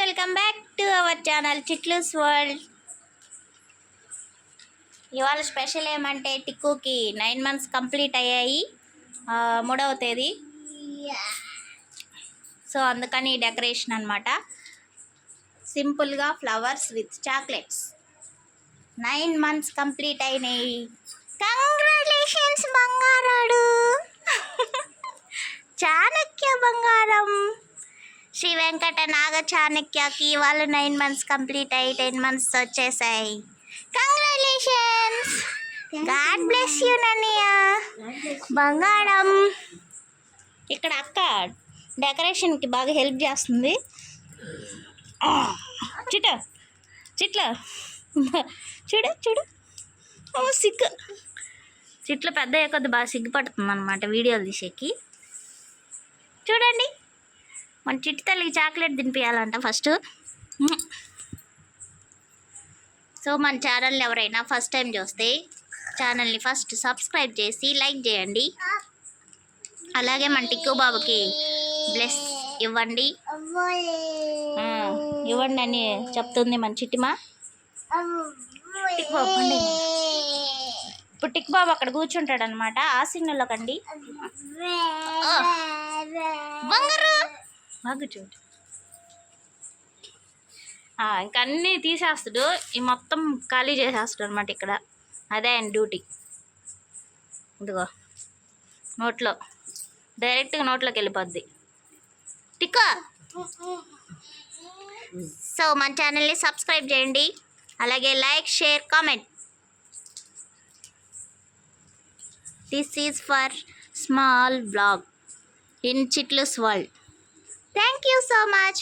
Welcome back to our channel Chitlus world. ఇవాళ special ఏమంటే టిక్కుకి 9 months కంప్లీట్ అయ్యాయి, 3వ తేదీ. సో అందుకని డెకరేషన్ అనమాట, సింపుల్గా flowers with chocolates. 9 months complete అయినాయి. కంగ్రాచులేషన్స్ బంగారాడు. చాణక్య బంగారం. శ్రీ వెంకట నాగ చాణక్యకి వాళ్ళు 9 months కంప్లీట్ అయ్యి 10 months వచ్చేసాయి. కంగ్రాచులేషన్స్. గాడ్ బ్లెస్ యూ నన్నయ్య బంగారం. ఇక్కడ అక్క డెకరేషన్కి బాగా హెల్ప్ చేస్తుంది. చిట్ల చూడు చూడు, సిగ్గు. చిట్లు పెద్ద కొద్ది బాగా సిగ్గుపడుతుంది అనమాట వీడియోలు తీసేకి. చూడండి, మన చిట్టి తల్లికి చాక్లెట్ తినిపించాలంట ఫస్ట్. సో మన ఛానల్ని ఎవరైనా ఫస్ట్ టైం చూస్తే ఛానల్ని ఫస్ట్ సబ్స్క్రైబ్ చేసి లైక్ చేయండి. అలాగే మన టిక్కు బాబుకి బ్లెస్ ఇవ్వండి అని చెప్తుంది మన చిట్టిమా. టిక్ బాబు అండి, ఇప్పుడు టిక్ బాబు అక్కడ కూర్చుంటాడు అనమాట, ఆ సిగ్నల్లో కండి. బంగారు బాగా చూడు. ఇంకా అన్నీ తీసేస్తాడు, ఈ మొత్తం ఖాళీ చేసేస్తాడు అనమాట. ఇక్కడ అదే ఆయన డ్యూటీ. ఇదిగో నోట్లో డైరెక్ట్గా నోట్లోకి వెళ్ళిపోద్ది టిక్క. సో మన ఛానల్ని సబ్స్క్రైబ్ చేయండి, అలాగే like, share, comment. This is for small blog in Chitlus world. Thank you so much.